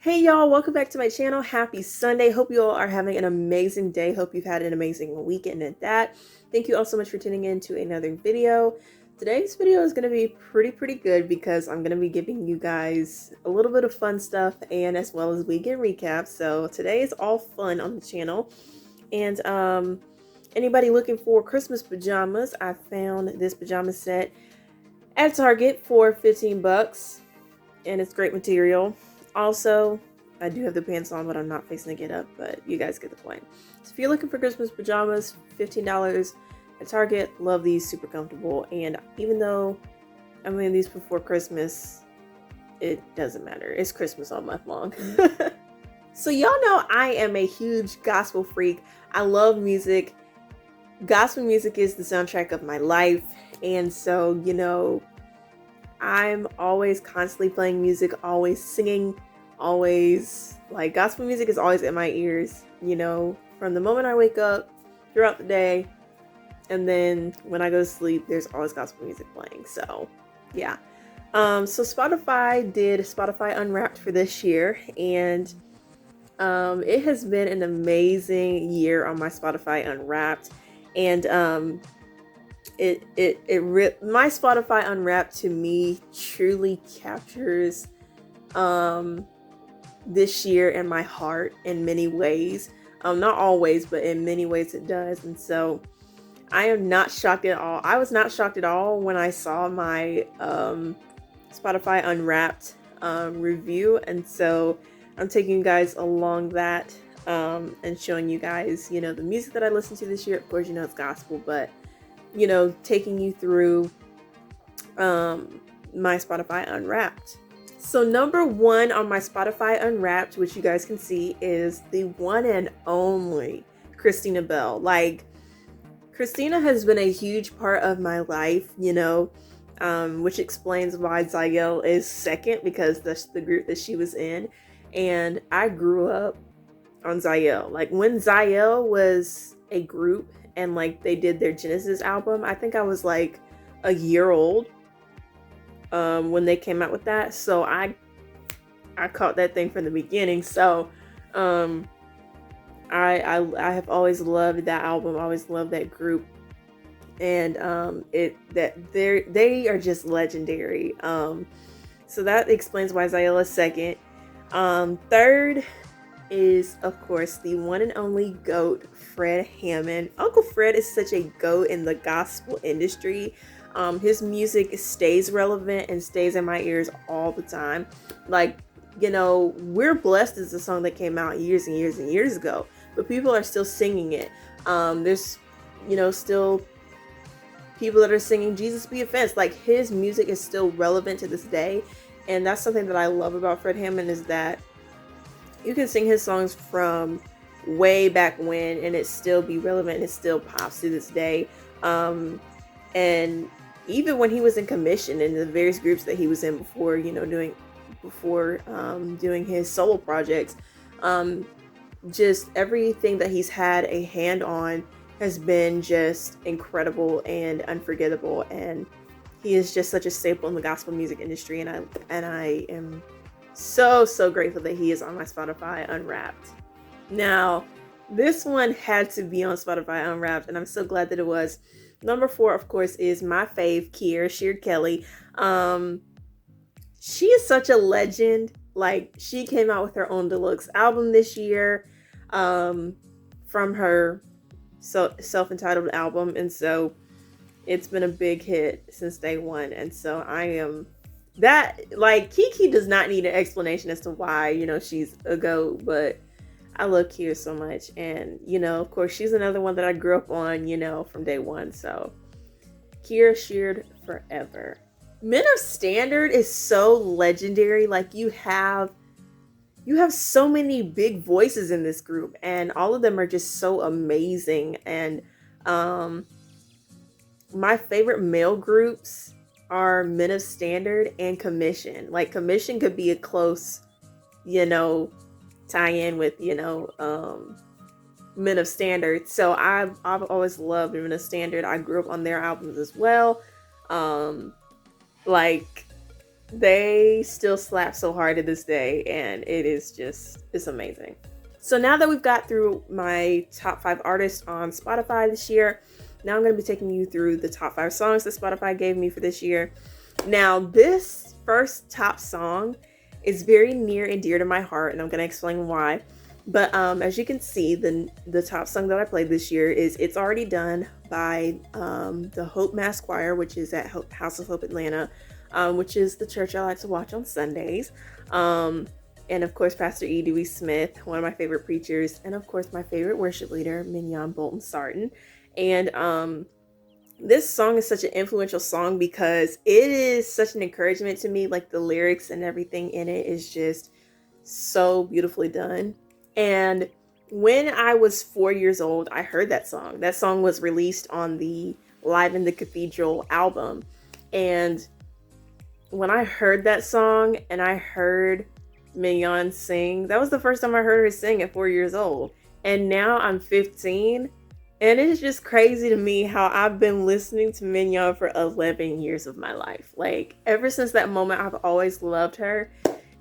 Hey y'all, welcome back to my channel. Happy Sunday. Hope you all are having an amazing day. Hope you've had an amazing weekend at that. Thank you all so much for tuning in to another video. Today's video is going to be pretty good because I'm going to be giving you guys a little bit of fun stuff and as well as weekend recaps. So today is all fun on the channel. And anybody looking for Christmas pajamas, I found this pajama set at Target for 15 bucks and it's great material. Also, I do have the pants on, but I'm not facing to get up, but you guys get the point. So if you're looking for Christmas pajamas, $15 at Target. Love these, super comfortable. And even though I'm wearing these before Christmas, it doesn't matter. It's Christmas all month long. So y'all know I am a huge gospel freak. I love music. Gospel music is the soundtrack of my life. And so, you know, I'm always constantly playing music, always singing, always, like, gospel music is always in my ears, you know, from the moment I wake up, throughout the day, and then when I go to sleep, there's always gospel music playing. So yeah. So Spotify did Spotify Unwrapped for this year, and it has been an amazing year on my Spotify Unwrapped. And my Spotify Unwrapped to me truly captures this year in my heart in many ways. Not always, but in many ways it does. And so I am not shocked at all. I was not shocked at all when I saw my Spotify Unwrapped review. And so I'm taking you guys along that and showing you guys, you know, the music that I listened to this year. Of course, you know, it's gospel, but you know, taking you through my Spotify Unwrapped. So number one on my Spotify Unwrapped, which you guys can see, is the one and only Christina Bell. Like, Christina has been a huge part of my life, you know, which explains why Zyel is second, because that's the group that she was in. And I grew up on Zyel. Like, when Zyel was a group and like they did their Genesis album, I think I was like a year old when they came out with that. So I caught that thing from the beginning. So I have always loved that album, always loved that group, and they are just legendary. So that explains why Zyel is second. Third is, of course, the one and only GOAT, Fred Hammond. Uncle Fred is such a GOAT in the gospel industry. His music stays relevant and stays in my ears all the time. Like, you know, We're Blessed is a song that came out years and years and years ago, but people are still singing it. There's, you know, still people that are singing Jesus Be Offense. Like, his music is still relevant to this day. And that's something that I love about Fred Hammond, is that you can sing his songs from way back when and it still be relevant and it still pops to this day. And even when he was in commission in the various groups that he was in before, you know, doing his solo projects, just everything that he's had a hand on has been just incredible and unforgettable. And he is just such a staple in the gospel music industry. And I am so grateful that he is on my Spotify Unwrapped. Now, this one had to be on Spotify Unwrapped, and I'm so glad that it was. Number 4, of course, is my fave, Kiera Sheard Kelly. She is such a legend. Like, she came out with her own deluxe album this year, from her self-entitled album, and so it's been a big hit since day one. And so I am that, like, Kiki does not need an explanation as to why, you know, she's a GOAT, but I love Kiera so much. And, you know, of course, she's another one that I grew up on, you know, from day one. So Kiera Sheard forever. Men of Standard is so legendary. Like, you have so many big voices in this group, and all of them are just so amazing. And my favorite male groups are Men of Standard and Commission. Like, Commission could be a close, you know, tie-in with, you know, Men of Standard. So I've always loved Men of Standard. I grew up on their albums as well. Like, They still slap so hard to this day, and it's amazing. So now that we've got through my top 5 artists on Spotify this year, now I'm going to be taking you through the top 5 songs that Spotify gave me for this year. Now, this first top song is very near and dear to my heart, and I'm going to explain why. But as you can see, the top song that I played this year is "It's Already Done" by the Hope Mass Choir, which is at House of Hope Atlanta, which is the church I like to watch on Sundays. And of course, Pastor E. Dewey Smith, one of my favorite preachers, and of course, my favorite worship leader, Mignon Bolton Sarton. And this song is such an influential song because it is such an encouragement to me. Like, the lyrics and everything in it is just so beautifully done. And when I was 4 years old, I heard that song. That song was released on the Live in the Cathedral album. And when I heard that song and I heard Mignon sing, that was the first time I heard her sing at 4 years old. And now I'm 15, and it's just crazy to me how I've been listening to Mignon for 11 years of my life. Like, ever since that moment, I've always loved her.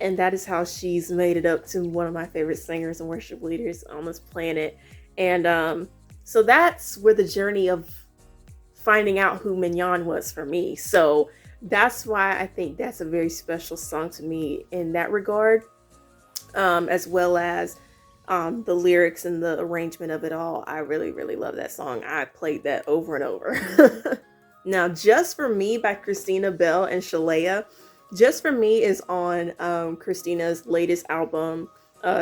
And that is how she's made it up to one of my favorite singers and worship leaders on this planet. And so that's where the journey of finding out who Mignon was for me. So that's why I think that's a very special song to me in that regard, as well as the lyrics and the arrangement of it all. I really, really love that song. I played that over and over. Now, "Just for Me" by Christina Bell and Shalea. "Just for Me" is on Christina's latest album,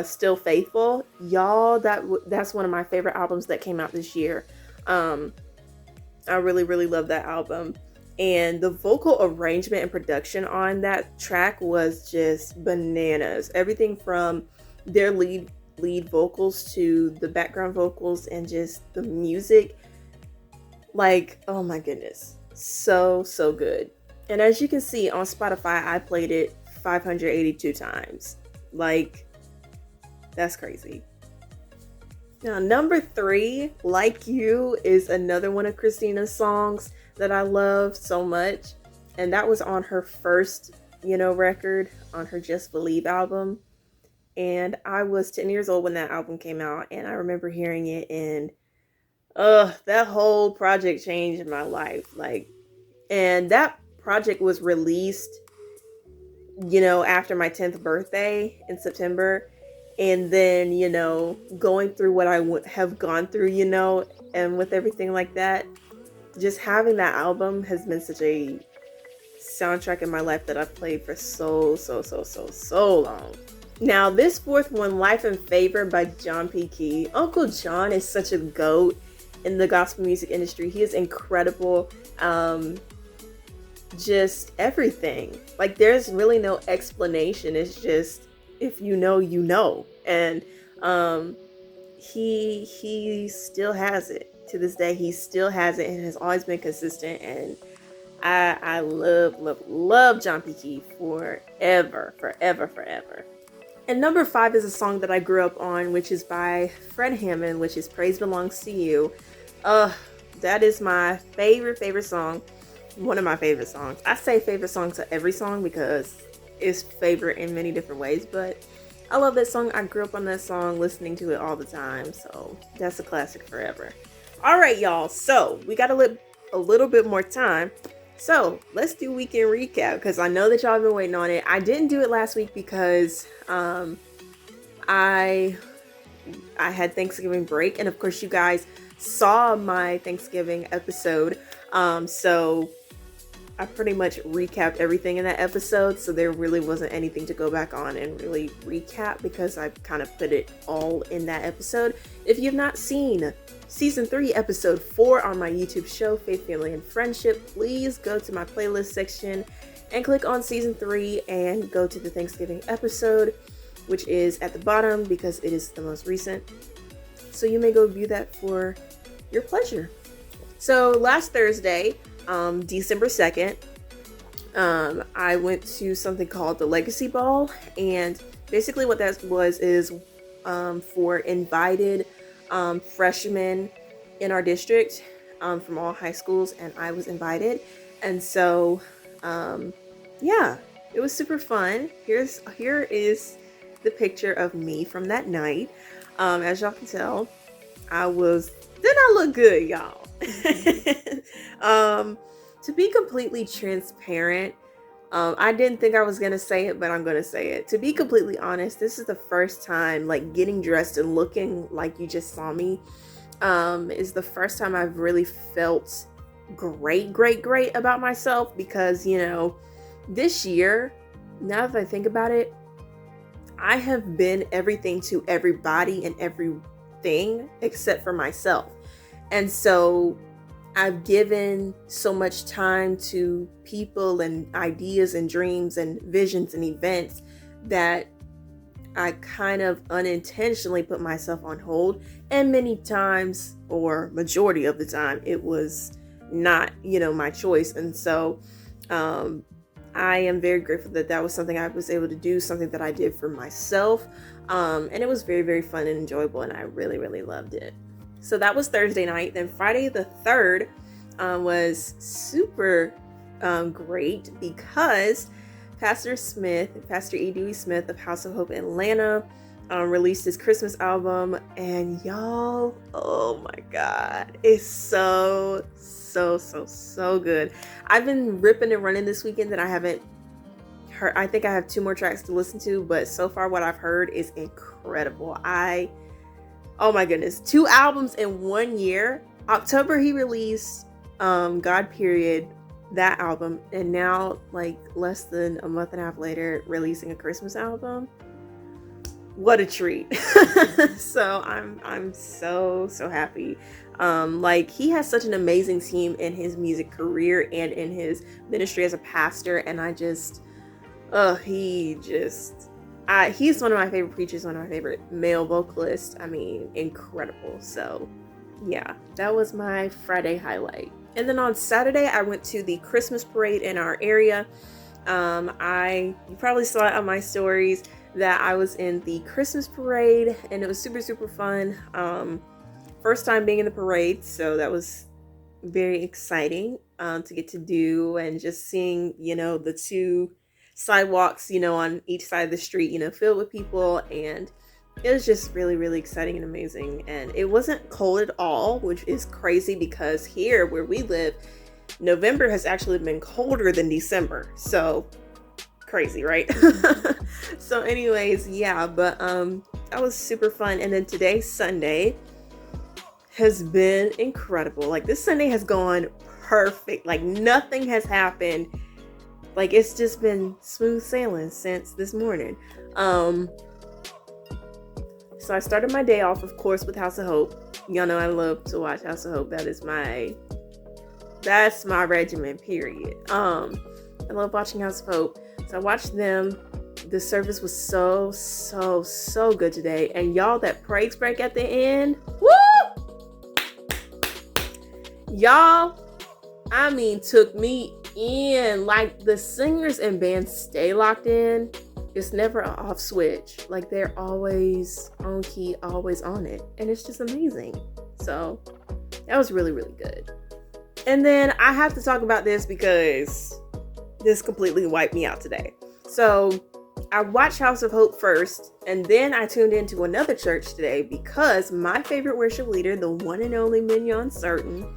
Still Faithful. Y'all, that's one of my favorite albums that came out this year. I really, really love that album. And the vocal arrangement and production on that track was just bananas. Everything from their lead vocals to the background vocals and just the music. Like, oh my goodness. So good. And as you can see on Spotify, I played it 582 times. Like, that's crazy. Now, number 3, "Like You," is another one of Christina's songs that I love so much. And that was on her first, record, on her Just Believe album. And I was 10 years old when that album came out, and I remember hearing it, and that whole project changed my life. Like, and that project was released, after my 10th birthday in September. And then, going through what I would have gone through, and with everything like that, just having that album has been such a soundtrack in my life that I've played for so long. Now, this fourth one, "Life in Favor" by John P. Key. Uncle John is such a GOAT in the gospel music industry. He is incredible. Just everything. Like, there's really no explanation. It's just, if you know, you know. And he still has it. To this day, he still has it and has always been consistent. And I love John P. Key forever. And number 5 is a song that I grew up on, which is by Fred Hammond, which is "Praise Belongs to You." That is my favorite song. One of my favorite songs. I say favorite song to every song because it's favorite in many different ways, but I love that song. I grew up on that song, listening to it all the time, so that's a classic forever. All right, y'all. So we got a little bit more time. So let's do weekend recap, because I know that y'all have been waiting on it. I didn't do it last week because I had Thanksgiving break, and of course you guys saw my Thanksgiving episode. So I pretty much recapped everything in that episode, so there really wasn't anything to go back on and really recap because I kind of put it all in that episode. If you've not seen Season 3, Episode 4 on my YouTube show, Faith, Family, and Friendship, please go to my playlist section and click on Season 3 and go to the Thanksgiving episode, which is at the bottom because it is the most recent. So you may go view that for your pleasure. So last Thursday, December 2nd, I went to something called the Legacy Ball, and basically what that was is for invited freshmen in our district from all high schools, and I was invited. And so yeah, It was super fun. Here is the picture of me from that night. As y'all can tell, did not look good, y'all. um, to be completely transparent, I didn't think I was gonna say it, but I'm gonna say it. To be completely honest, this is the first time, like, getting dressed and looking like you just saw me, is the first time I've really felt great about myself, because, this year, now that I think about it, I have been everything to everybody and everything except for myself. And so I've given so much time to people and ideas and dreams and visions and events that I kind of unintentionally put myself on hold. And many times, or majority of the time, it was not, my choice. And so um, I am very grateful that that was something I was able to do, something that I did for myself. And it was very, very fun and enjoyable. And I really, really loved it. So that was Thursday night. Then Friday the 3rd was super great, because Pastor E. Dewey Smith of House of Hope Atlanta, released his Christmas album. And y'all, oh my God, it's so good. I've been ripping and running this weekend that I haven't heard. I think I have 2 more tracks to listen to, but so far what I've heard is incredible. Oh my goodness, 2 albums in 1 year. October he released God Period, that album, and now, like, less than a month and a half later, releasing a Christmas album. What a treat. So I'm so happy. Like, he has such an amazing team in his music career and in his ministry as a pastor, and he's one of my favorite preachers, one of my favorite male vocalists. I mean, incredible. So yeah, that was my Friday highlight. And then on Saturday, I went to the Christmas parade in our area. You probably saw it on my stories that I was in the Christmas parade, and it was super fun. First time being in the parade, so that was very exciting to get to do, and just seeing, the 2 sidewalks, on each side of the street, filled with people, and it was just really exciting and amazing. And it wasn't cold at all, which is crazy, because here where we live, November has actually been colder than December. So crazy, right? So anyways, yeah, but that was super fun. And then today, Sunday, has been incredible. Like, this Sunday has gone perfect. Like, nothing has happened. Like, it's just been smooth sailing since this morning. So I started my day off, of course, with House of Hope. Y'all know I love to watch House of Hope. That's my regimen, period. I love watching House of Hope. So I watched them. The service was so good today. And y'all, that praise break at the end, woo! Y'all, I mean, took me in. Like, the singers and band stay locked in. It's never an off switch. Like, they're always on key, always on it. And it's just amazing. So that was really good. And then I have to talk about this because this completely wiped me out today. So I watched House of Hope first, and then I tuned into another church today because my favorite worship leader, the one and only Mignon Certain,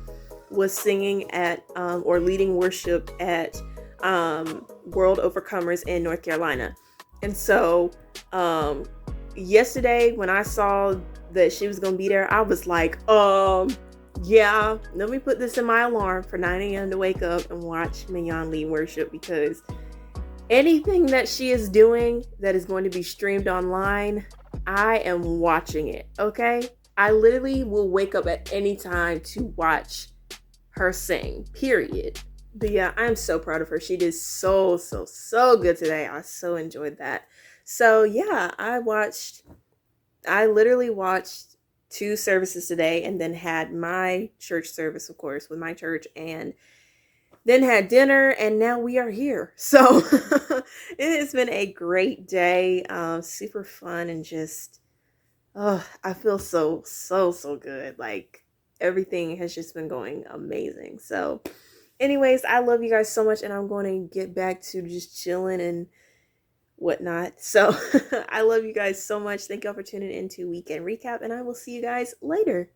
was singing at or leading worship at World Overcomers in North Carolina. And so yesterday when I saw that she was going to be there, I was like, yeah, let me put this in my alarm for 9 a.m. to wake up and watch Mignon lead worship, because anything that she is doing that is going to be streamed online, I am watching it, okay? I literally will wake up at any time to watch her sing, period. But yeah, I'm so proud of her. She did so good today. I so enjoyed that. So yeah, I literally watched 2 services today, and then had my church service, of course, with my church, and then had dinner, and now we are here. So it has been a great day, super fun, and just, I feel so good. Like, everything has just been going amazing. So Anyways, I love you guys so much, and I'm going to get back to just chilling and whatnot. So I love you guys so much. Thank y'all for tuning into Weekend Recap, and I will see you guys later.